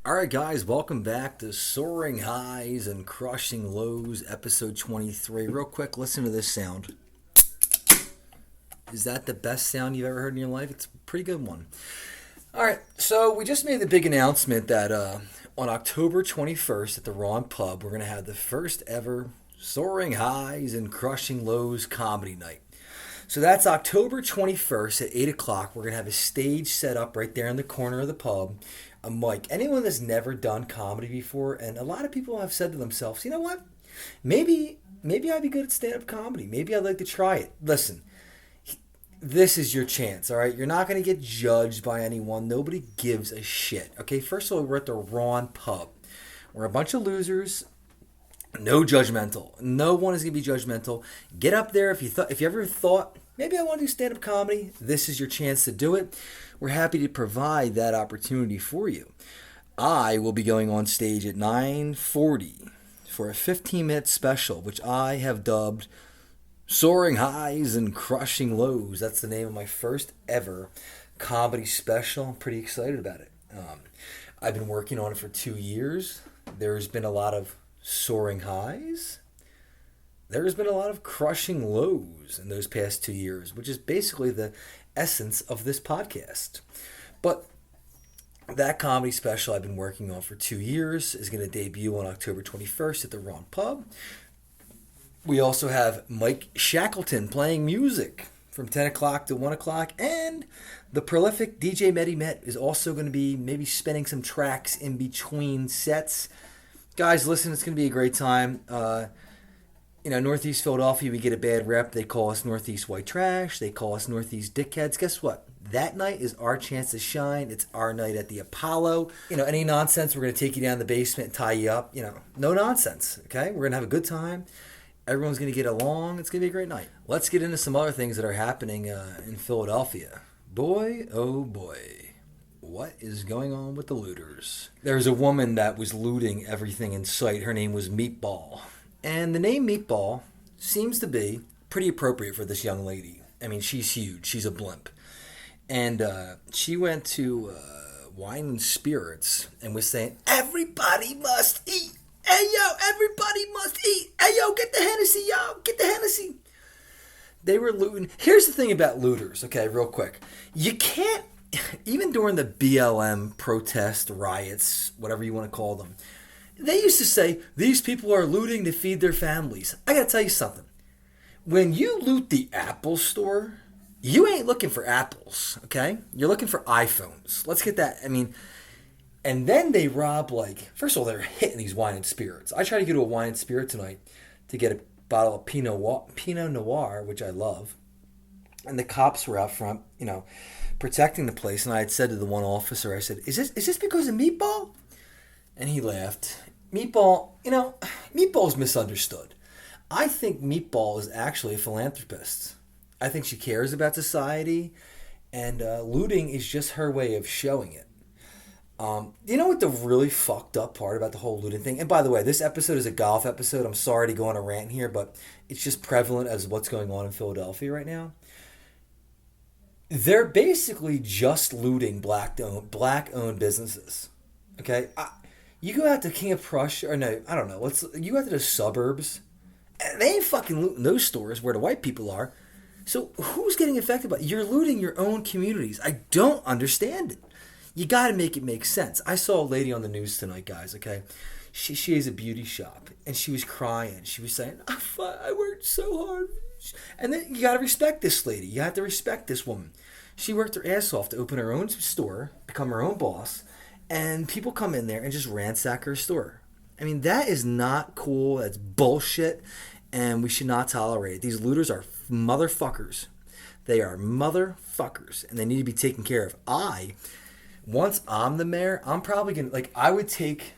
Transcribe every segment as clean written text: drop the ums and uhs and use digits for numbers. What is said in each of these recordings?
All right, guys, welcome back to Soaring Highs and Crushing Lows, episode 23. Real quick, listen to this sound. Is that the best sound you've ever heard in your life? It's a pretty good one. All right, so we just made the big announcement that on October 21st at the Ron Pub, we're going to have the first ever Soaring Highs and Crushing Lows comedy night. So that's October 21st at 8 o'clock. We're going to have a stage set up right there in the corner of the pub. A mic. Anyone that's never done comedy before, and a lot of people have said to themselves, you know what? Maybe I'd be good at stand-up comedy. Maybe I'd like to try it. Listen, this is your chance, all right? You're not going to get judged by anyone. Nobody gives a shit. Okay, first of all, we're at the Ron Pub. We're a bunch of losers. No judgmental. No one is going to be judgmental. Get up there if you ever thought maybe I want to do stand-up comedy. This is your chance to do it. We're happy to provide that opportunity for you. I will be going on stage at 9:40 for a 15-minute special, which I have dubbed Soaring Highs and Crushing Lows. That's the name of my first ever comedy special. I'm pretty excited about it. I've been working on it for 2 years. There's been a lot of soaring highs. There's been a lot of crushing lows in those past 2 years, which is basically the essence of this podcast. But that comedy special I've been working on for 2 years is going to debut on October 21st at the Ron Pub. We also have Mike Shackleton playing music from 10 o'clock to 1 o'clock. And the prolific DJ Medi Met is also going to be maybe spinning some tracks in between sets. Guys, listen, it's going to be a great time. Northeast Philadelphia, we get a bad rep. They call us Northeast White Trash. They call us Northeast Dickheads. Guess what? That night is our chance to shine. It's our night at the Apollo. Any nonsense, we're going to take you down the basement and tie you up. No nonsense, okay? We're going to have a good time. Everyone's going to get along. It's going to be a great night. Let's get into some other things that are happening in Philadelphia. Boy, oh boy. What is going on with the looters? There's a woman that was looting everything in sight. Her name was Meatball. And the name Meatball seems to be pretty appropriate for this young lady. I mean, she's huge. She's a blimp. And she went to Wine and Spirits and was saying, everybody must eat. Hey, yo, everybody must eat. Hey, yo, get the Hennessy, yo. Get the Hennessy. They were looting. Here's the thing about looters, okay, real quick. You can't, even during the BLM protest riots, whatever you want to call them, they used to say, these people are looting to feed their families. I got to tell you something. When you loot the Apple store, you ain't looking for apples, okay? You're looking for iPhones. Let's get that. I mean, and then they rob, first of all, they're hitting these wine and spirits. I tried to go to a wine and spirit tonight to get a bottle of Pinot Noir, which I love. And the cops were out front, protecting the place. And I had said to the one officer, I said, is this because of Meatball? And he laughed. Meatball's misunderstood. I think Meatball is actually a philanthropist. I think she cares about society, and looting is just her way of showing it. You know what the really fucked up part about the whole looting thing? And by the way, this episode is a golf episode. I'm sorry to go on a rant here, but it's just prevalent as what's going on in Philadelphia right now. They're basically just looting black-owned businesses. Okay? You go out to King of Prussia, or no, I don't know. You go out to the suburbs, and they ain't fucking looting those stores where the white people are. So who's getting affected by it? You're looting your own communities. I don't understand it. You got to make it make sense. I saw a lady on the news tonight, guys, okay? She has a beauty shop, and she was crying. She was saying, I worked so hard. And then you got to respect this lady. You have to respect this woman. She worked her ass off to open her own store, become her own boss, and people come in there and just ransack her store. I mean, that is not cool. That's bullshit, and we should not tolerate it. These looters are motherfuckers. They are motherfuckers, and they need to be taken care of. Once I'm the mayor, I'm probably going to, I would take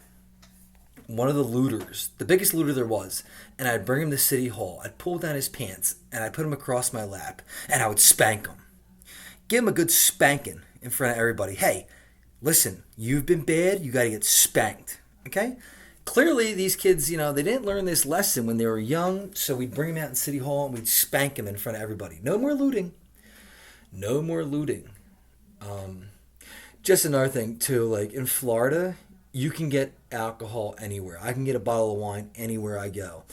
one of the looters, the biggest looter there was, and I'd bring him to City Hall. I'd pull down his pants, and I'd put him across my lap, and I would spank him. Give him a good spanking in front of everybody. Hey, listen, you've been bad, you got to get spanked, okay? Clearly, these kids, they didn't learn this lesson when they were young, so we'd bring them out in City Hall, and we'd spank them in front of everybody. No more looting. No more looting. Just another thing, too, in Florida, you can get alcohol anywhere. I can get a bottle of wine anywhere I go.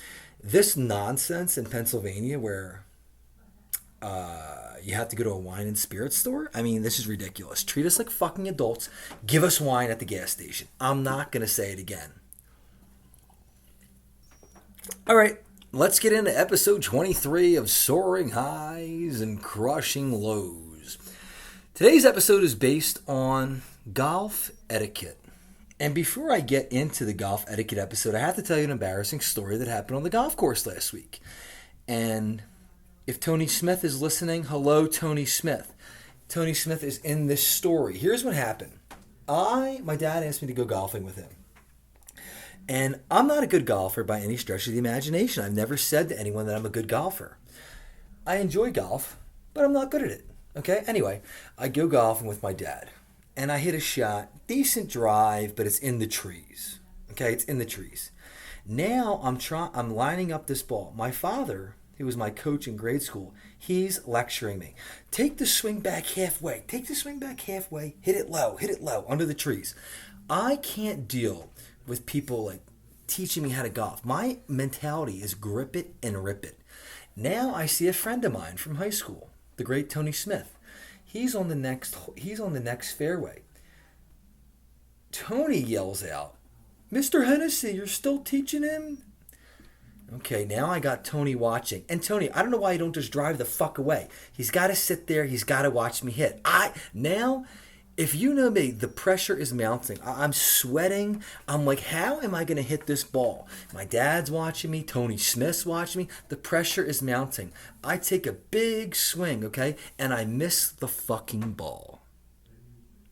This nonsense in Pennsylvania where you have to go to a wine and spirit store. I mean, this is ridiculous. Treat us like fucking adults. Give us wine at the gas station. I'm not going to say it again. All right, let's get into episode 23 of Soaring Highs and Crushing Lows. Today's episode is based on golf etiquette. And before I get into the golf etiquette episode, I have to tell you an embarrassing story that happened on the golf course last week. And if Tony Smith is listening, hello, Tony Smith. Tony Smith is in this story. Here's what happened. My dad asked me to go golfing with him. And I'm not a good golfer by any stretch of the imagination. I've never said to anyone that I'm a good golfer. I enjoy golf, but I'm not good at it. Okay? Anyway, I go golfing with my dad. And I hit a shot, decent drive, but it's in the trees. Okay? It's in the trees. Now I'm lining up this ball. My father, he was my coach in grade school. He's lecturing me. Take the swing back halfway. Take the swing back halfway. Hit it low, under the trees. I can't deal with people like teaching me how to golf. My mentality is grip it and rip it. Now I see a friend of mine from high school, the great Tony Smith. He's on the next fairway. Tony yells out, "Mr. Hennessy, you're still teaching him?" Okay, now I got Tony watching. And Tony, I don't know why you don't just drive the fuck away. He's got to sit there. He's got to watch me hit. Now, if you know me, the pressure is mounting. I'm sweating. I'm like, how am I going to hit this ball? My dad's watching me. Tony Smith's watching me. The pressure is mounting. I take a big swing, okay? And I miss the fucking ball.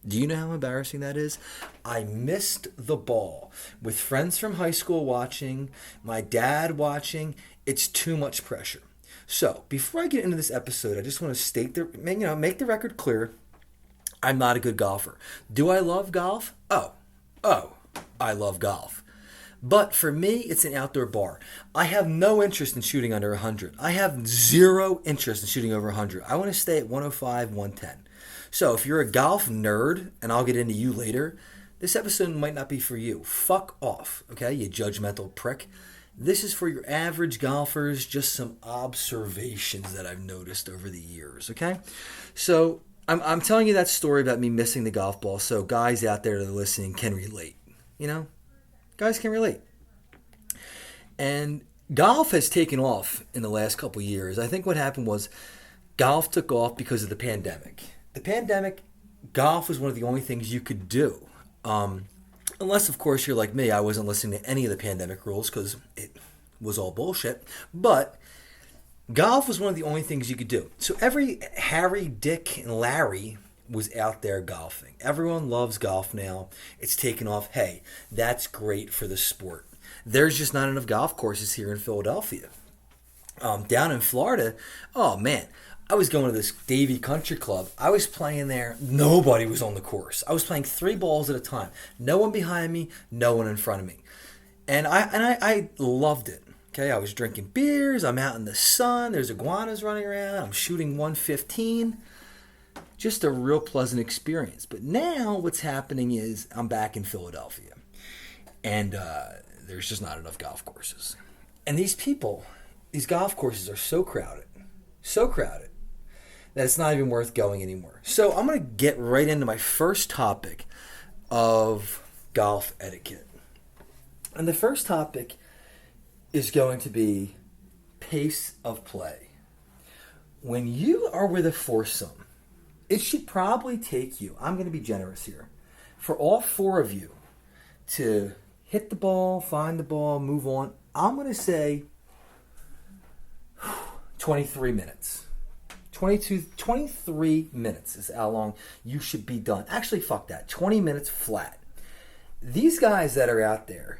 Do you know how embarrassing that is? I missed the ball. With friends from high school watching, my dad watching, it's too much pressure. So, before I get into this episode, I just want to make the record clear. I'm not a good golfer. Do I love golf? Oh, I love golf. But for me, it's an outdoor bar. I have no interest in shooting under 100. I have zero interest in shooting over 100. I want to stay at 105, 110. So if you're a golf nerd, and I'll get into you later, this episode might not be for you. Fuck off, okay, you judgmental prick. This is for your average golfers, just some observations that I've noticed over the years, okay? So I'm telling you that story about me missing the golf ball so guys out there that are listening can relate, you know? Guys can relate. And golf has taken off in the last couple of years. I think what happened was golf took off because of the pandemic. The pandemic, golf was one of the only things you could do. Unless, of course, you're like me. I wasn't listening to any of the pandemic rules because it was all bullshit. But golf was one of the only things you could do. So every Harry, Dick, and Larry was out there golfing. Everyone loves golf now. It's taken off. Hey, that's great for the sport. There's just not enough golf courses here in Philadelphia. Down in Florida, oh man, I was going to this Davie Country Club. I was playing there. Nobody was on the course. I was playing 3 balls at a time. No one behind me, no one in front of me. And I loved it. Okay, I was drinking beers. I'm out in the sun. There's iguanas running around. I'm shooting 115. Just a real pleasant experience. But now what's happening is I'm back in Philadelphia. And there's just not enough golf courses. And these golf courses are so crowded, that it's not even worth going anymore. So I'm going to get right into my first topic of golf etiquette. And the first topic is going to be pace of play. When you are with a foursome, it should probably take you, I'm going to be generous here, for all 4 of you to hit the ball, find the ball, move on. I'm going to say 23 minutes. 23 minutes is how long you should be done. Actually, fuck that. 20 minutes flat. These guys that are out there,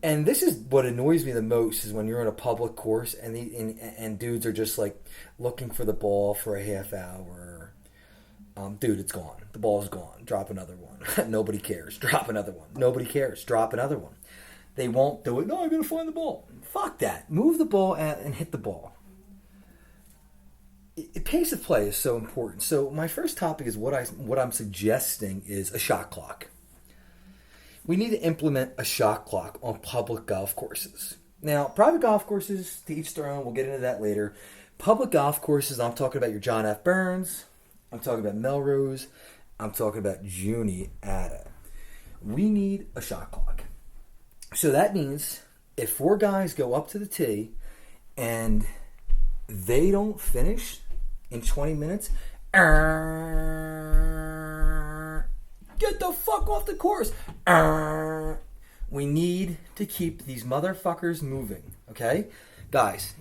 and this is what annoys me the most, is when you're in a public course and dudes are just like looking for the ball for a half hour. Dude, it's gone. The ball's gone. Drop another one. Nobody cares. Drop another one. Nobody cares. Drop another one. They won't do it. No, I'm going to find the ball. Fuck that. Move the ball out and hit the ball. Pace of play is so important. So my first topic is what I'm suggesting is a shot clock. We need to implement a shot clock on public golf courses. Now, private golf courses, to each their own, we'll get into that later. Public golf courses, I'm talking about your John F. Burns, I'm talking about Melrose, I'm talking about Juniata. We need a shot clock. So that means if four guys go up to the tee and they don't finish in 20 minutes, get the fuck off the course. We need to keep these motherfuckers moving, okay? Guys,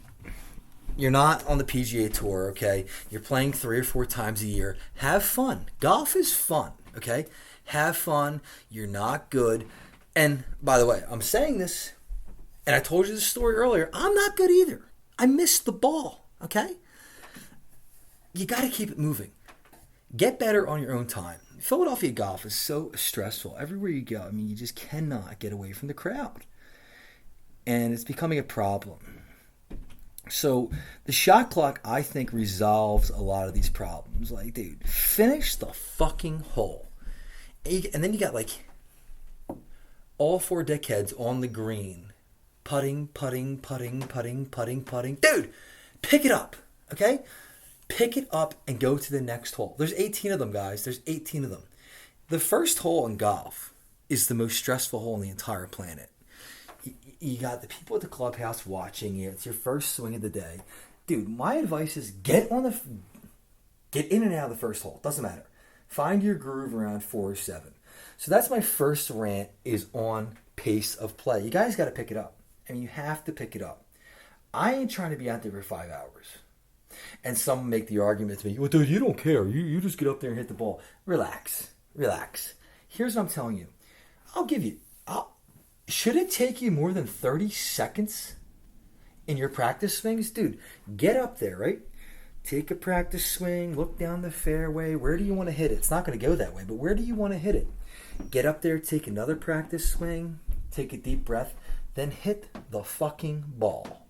you're not on the PGA Tour, okay? You're playing 3 or 4 times a year. Have fun. Golf is fun, okay? Have fun. You're not good. And by the way, I'm saying this, and I told you this story earlier, I'm not good either. I missed the ball, okay? You got to keep it moving. Get better on your own time. Philadelphia golf is so stressful. Everywhere you go, I mean, you just cannot get away from the crowd. And it's becoming a problem. So the shot clock, I think, resolves a lot of these problems. Like, dude, finish the fucking hole. And then you got, like, all 4 dickheads on the green. Putting. Dude, pick it up, okay? Pick it up and go to the next hole. There's 18 of them, guys. There's 18 of them. The first hole in golf is the most stressful hole on the entire planet. You got the people at the clubhouse watching you. It's your first swing of the day. Dude, my advice is get in and out of the first hole. Doesn't matter. Find your groove around 4 or 7. So that's my first rant, is on pace of play. You guys got to pick it up. I mean, you have to pick it up. I ain't trying to be out there for 5 hours. And some make the argument to me, well, dude, you don't care. You just get up there and hit the ball. Relax. Here's what I'm telling you. Should it take you more than 30 seconds in your practice swings? Dude, get up there, right? Take a practice swing, look down the fairway. Where do you want to hit it? It's not going to go that way, but where do you want to hit it? Get up there, take another practice swing, take a deep breath, then hit the fucking ball.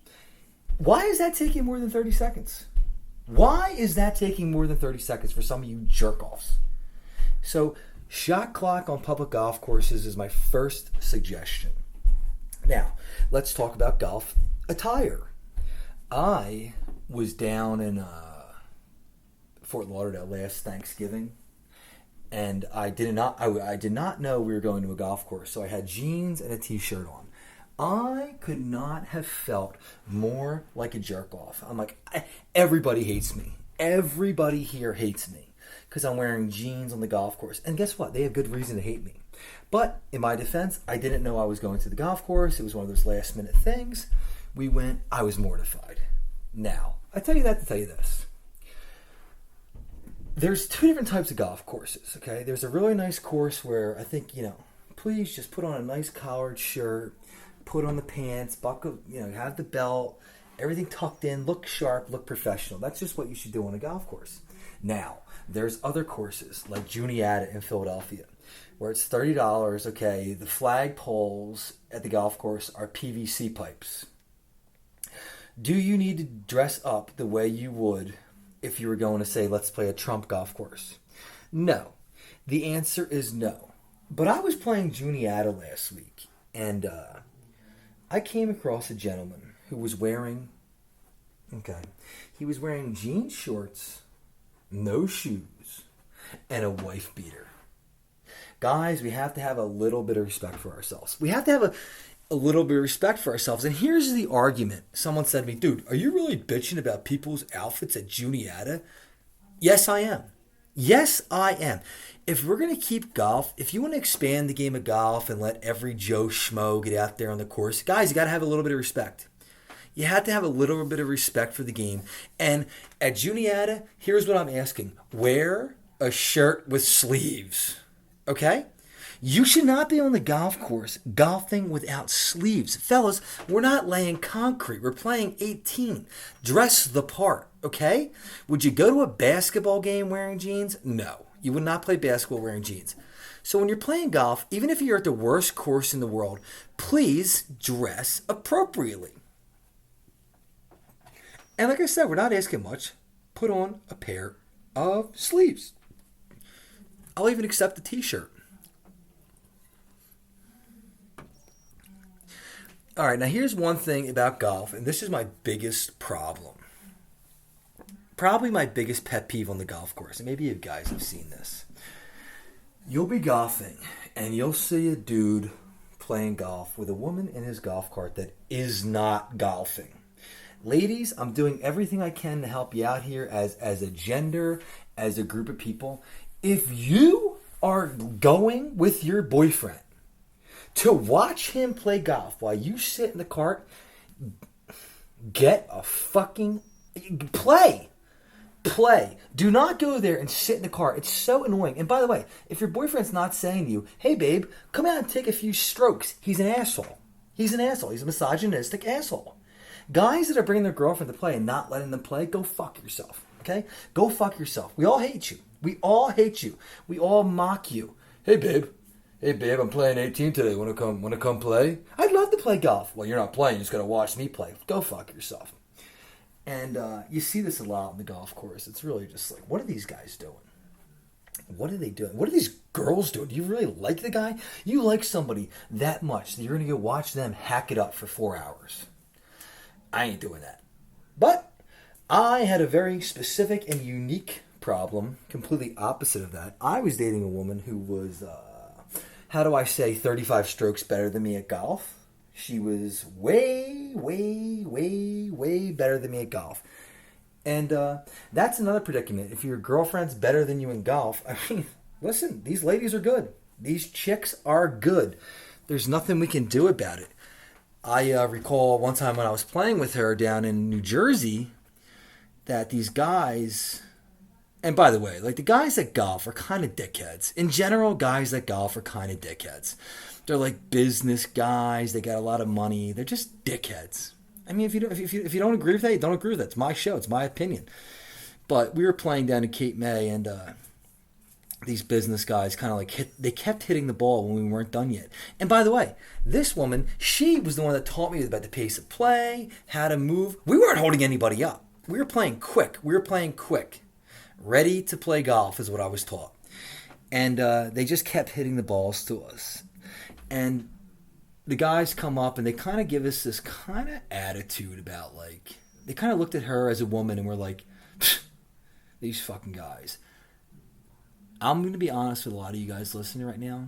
Why is that taking more than 30 seconds? Why is that taking more than 30 seconds for some of you jerk-offs? So, shot clock on public golf courses is my first suggestion. Now, let's talk about golf attire. I was down in Fort Lauderdale last Thanksgiving, and I did not know we were going to a golf course, so I had jeans and a t-shirt on. I could not have felt more like a jerk-off. I'm like, everybody hates me. Everybody here hates me because I'm wearing jeans on the golf course. And guess what? They have good reason to hate me. But in my defense, I didn't know I was going to the golf course. It was one of those last-minute things. We went. I was mortified. Now, I tell you that to tell you this. There's 2 different types of golf courses, okay? There's a really nice course where I think, please just put on a nice collared shirt, put on the pants, buckle, have the belt, everything tucked in, look sharp, look professional. That's just what you should do on a golf course. Now, there's other courses like Juniata in Philadelphia where it's $30, okay? The flag poles at the golf course are PVC pipes. Do you need to dress up the way you would if you were going to say, let's play a Trump golf course? No. The answer is no. But I was playing Juniata last week, and I came across a gentleman who was wearing jean shorts, no shoes, and a wife beater. Guys, we have to have a little bit of respect for ourselves. We have to have a little bit of respect for ourselves. And here's the argument. Someone said to me, dude, are you really bitching about people's outfits at Juniata? Yes, I am. Yes, I am. If we're going to keep golf, if you want to expand the game of golf and let every Joe Schmo get out there on the course, guys, you got to have a little bit of respect. You have to have a little bit of respect for the game. And at Juniata, here's what I'm asking. Wear a shirt with sleeves. Okay? You should not be on the golf course golfing without sleeves. Fellas, we're not laying concrete. We're playing 18. Dress the part, okay? Would you go to a basketball game wearing jeans? No. You would not play basketball wearing jeans. So when you're playing golf, even if you're at the worst course in the world, please dress appropriately. And like I said, we're not asking much. Put on a pair of sleeves. I'll even accept the t-shirt. All right, now here's one thing about golf, and this is my biggest problem. Probably my biggest pet peeve on the golf course, and maybe you guys have seen this. You'll be golfing, and you'll see a dude playing golf with a woman in his golf cart that is not golfing. Ladies, I'm doing everything I can to help you out here as a gender, as a group of people. If you are going with your boyfriend to watch him play golf while you sit in the cart, get a fucking play. Play. Do not go there and sit in the car. It's so annoying. And by the way, if your boyfriend's not saying to you, hey babe, come out and take a few strokes, he's an asshole. He's an asshole. He's a misogynistic asshole. Guys that are bringing their girlfriend to play and not letting them play, go fuck yourself. Okay? Go fuck yourself. We all hate you. We all hate you. We all mock you. Hey babe. Hey babe, I'm playing 18 today. Wanna come play? I'd love to play golf. Well, you're not playing, you just gotta watch me play. Go fuck yourself. And you see this a lot on the golf course. It's really just like, what are these guys doing? What are they doing? What are these girls doing? Do you really like the guy? You like somebody that much that you're going to go watch them hack it up for 4 hours. I ain't doing that. But I had a very specific and unique problem, completely opposite of that. I was dating a woman who was, 35 strokes better than me at golf. She was way, way, way, way better than me at golf. And that's another predicament. If your girlfriend's better than you in golf, I mean, listen, these ladies are good. These chicks are good. There's nothing we can do about it. I recall one time when I was playing with her down in New Jersey that these guys, and by the way, like the guys that golf are kind of dickheads. In general, guys that golf are kind of dickheads. They're like business guys. They got a lot of money. They're just dickheads. I mean, if you don't agree with that, you don't agree with that. It's my show. It's my opinion. But we were playing down in Cape May, and these business guys kind of like they kept hitting the ball when we weren't done yet. And by the way, this woman, she was the one that taught me about the pace of play, how to move. We weren't holding anybody up. We were playing quick. Ready to play golf is what I was taught. And they just kept hitting the balls to us. And the guys come up and they kind of give us this kind of attitude about like, they kind of looked at her as a woman and were like, these fucking guys. I'm going to be honest with a lot of you guys listening right now.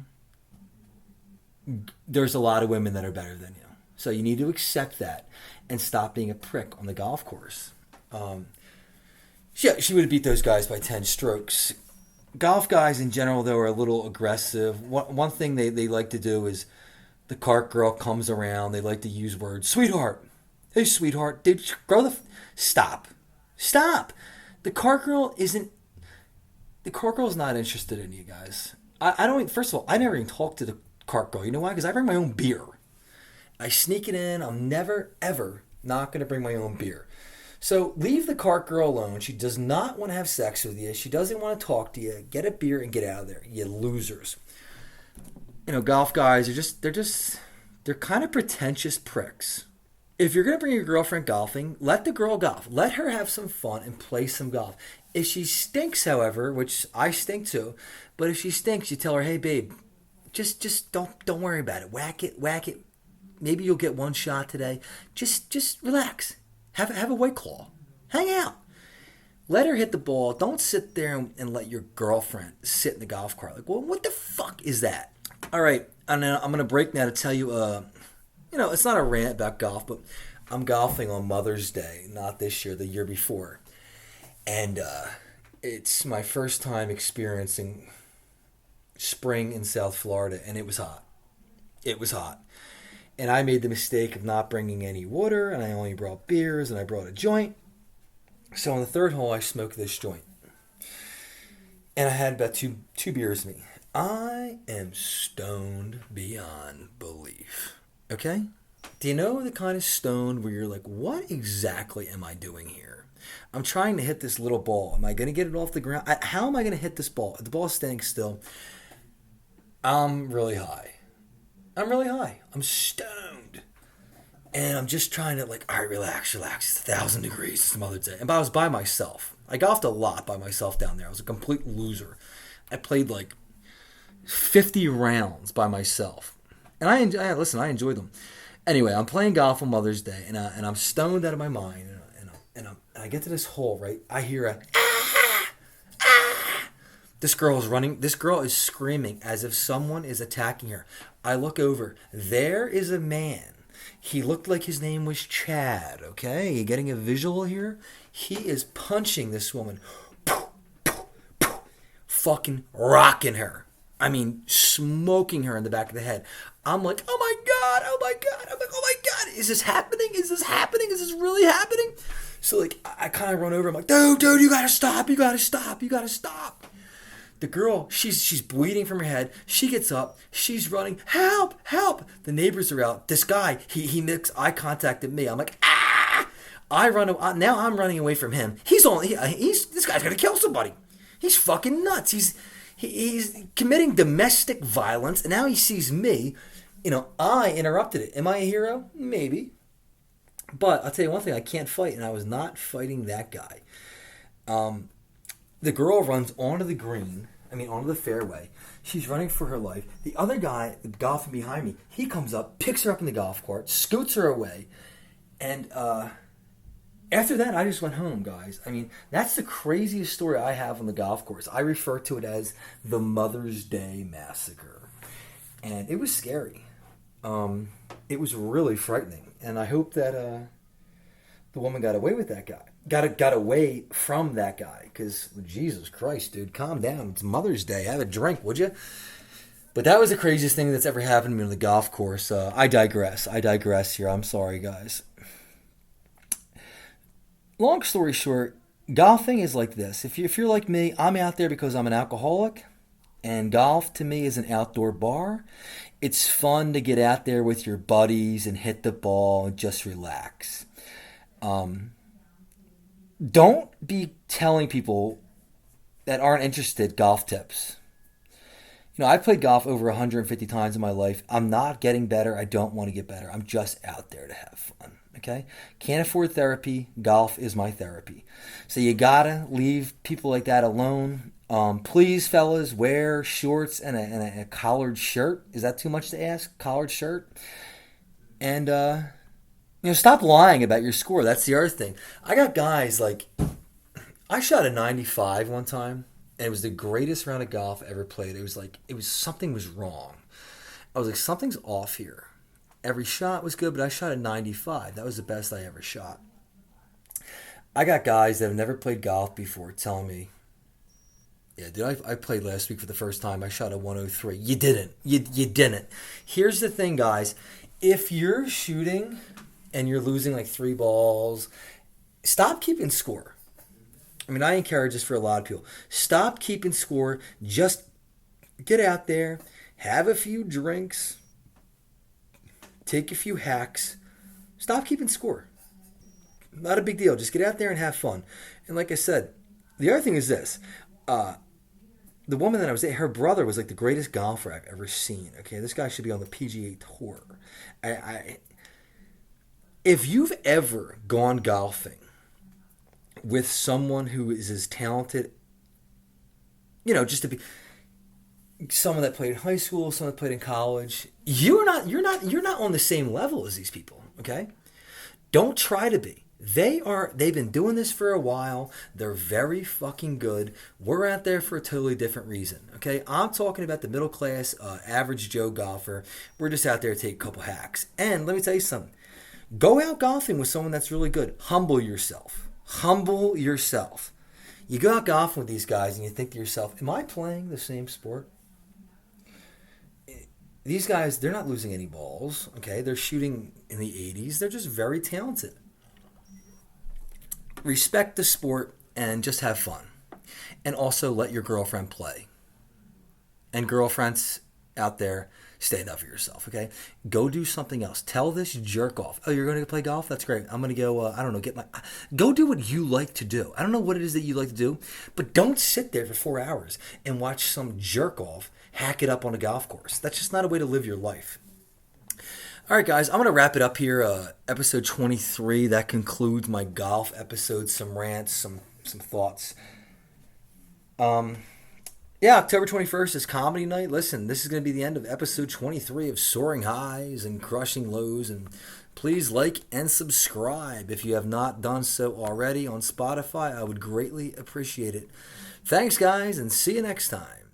There's a lot of women that are better than you. So you need to accept that and stop being a prick on the golf course. She would have beat those guys by 10 strokes. Golf guys in general, though, are a little aggressive. One thing they like to do is the cart girl comes around. They like to use words. Sweetheart. Hey, sweetheart. Dude, Stop. The cart girl isn't... The cart girl's not interested in you guys. I don't... First of all, I never even talk to the cart girl. You know why? Because I bring my own beer. I sneak it in. I'm never, ever not going to bring my own beer. So leave the cart girl alone. She does not want to have sex with you. She doesn't want to talk to you. Get a beer and get out of there, you losers. You know, golf guys they're kind of pretentious pricks. If you're going to bring your girlfriend golfing, let the girl golf. Let her have some fun and play some golf. If she stinks, however, which I stink too, but if she stinks, you tell her, hey babe, just don't worry about it. Whack it. Maybe you'll get one shot today. Just relax. Have a White Claw. Hang out. Let her hit the ball. Don't sit there and let your girlfriend sit in the golf cart. Like, well, what the fuck is that? All right, and I'm going to break now to tell you, it's not a rant about golf, but I'm golfing on Mother's Day, not this year, the year before. And it's my first time experiencing spring in South Florida, and it was hot. And I made the mistake of not bringing any water, and I only brought beers, and I brought a joint. So on the third hole, I smoked this joint. And I had about two beers in me. I am stoned beyond belief. Okay? Do you know the kind of stoned where you're like, what exactly am I doing here? I'm trying to hit this little ball. Am I going to get it off the ground? How am I going to hit this ball? The ball's standing still. I'm really high. I'm stoned. And I'm just trying to all right, relax. It's 1,000 degrees. It's Mother's Day. And I was by myself. I golfed a lot by myself down there. I was a complete loser. I played 50 rounds by myself. And I enjoyed them. Anyway, I'm playing golf on Mother's Day, and I'm stoned out of my mind, and I get to this hole, right? I hear a this girl is running. This girl is screaming as if someone is attacking her. I look over. There is a man. He looked like his name was Chad. Okay, you getting a visual here? He is punching this woman, fucking rocking her. I mean, smoking her in the back of the head. I'm like, oh my god, oh my god. I'm like, oh my god, is this happening? Is this happening? Is this really happening? So like, I kind of run over. I'm like, dude, you gotta stop. You gotta stop. You gotta stop. The girl, she's bleeding from her head. She gets up. She's running. Help! Help! The neighbors are out. This guy, he makes eye contact at me. I'm like, ah! I run. Now I'm running away from him. He's this guy's gonna kill somebody. He's fucking nuts. He's committing domestic violence, and now he sees me. You know, I interrupted it. Am I a hero? Maybe. But I'll tell you one thing: I can't fight, and I was not fighting that guy. The girl runs onto the green, onto the fairway. She's running for her life. The other guy, golfing behind me, he comes up, picks her up in the golf cart, scoots her away. And after that, I just went home, guys. That's the craziest story I have on the golf course. I refer to it as the Mother's Day Massacre. And it was scary. It was really frightening. And I hope that the woman got away with that guy. Got away from that guy, because Jesus Christ, dude, calm down. It's Mother's Day. Have a drink, would you? But that was the craziest thing that's ever happened to me on the golf course. I digress here. I'm sorry, guys. Long story short, golfing is like this. If you're like me, I'm out there because I'm an alcoholic, and golf to me is an outdoor bar. It's fun to get out there with your buddies and hit the ball and just relax. Don't be telling people that aren't interested golf tips. I've played golf over 150 times in my life. I'm not getting better. I don't want to get better. I'm just out there to have fun. Okay? Can't afford therapy. Golf is my therapy. So you gotta leave people like that alone. Please, fellas, wear shorts and a collared shirt. Is that too much to ask? Collared shirt? And, stop lying about your score. That's the other thing. I got guys like, I shot a 95 one time, and it was the greatest round of golf I ever played. Something was wrong. I was like, something's off here. Every shot was good, but I shot a 95. That was the best I ever shot. I got guys that have never played golf before telling me, yeah, dude, I played last week for the first time. I shot a 103. You didn't. You didn't. Here's the thing, guys. If you're shooting and you're losing like 3 balls, stop keeping score. I encourage this for a lot of people. Stop keeping score. Just get out there, have a few drinks, take a few hacks. Stop keeping score. Not a big deal. Just get out there and have fun. And like I said, the other thing is this. The woman that I was at, her brother was like the greatest golfer I've ever seen. Okay, this guy should be on the PGA Tour. If you've ever gone golfing with someone who is as talented, just to be someone that played in high school, someone that played in college, you're not on the same level as these people. Okay, don't try to be. They've been doing this for a while. They're very fucking good. We're out there for a totally different reason. Okay, I'm talking about the middle class, average Joe golfer. We're just out there to take a couple hacks. And let me tell you something. Go out golfing with someone that's really good. Humble yourself. Humble yourself. You go out golfing with these guys and you think to yourself, am I playing the same sport? These guys, they're not losing any balls. Okay, they're shooting in the 80s. They're just very talented. Respect the sport and just have fun. And also let your girlfriend play. And girlfriends out there, stand up for yourself, okay? Go do something else. Tell this jerk off. Oh, you're going to play golf? That's great. I'm going to go, go do what you like to do. I don't know what it is that you like to do, but don't sit there for 4 hours and watch some jerk off hack it up on a golf course. That's just not a way to live your life. All right, guys, I'm going to wrap it up here. Episode 23, that concludes my golf episode. Some rants, some thoughts. Yeah, October 21st is comedy night. Listen, this is going to be the end of episode 23 of Soaring Highs and Crushing Lows. And please like and subscribe if you have not done so already on Spotify. I would greatly appreciate it. Thanks, guys, and see you next time.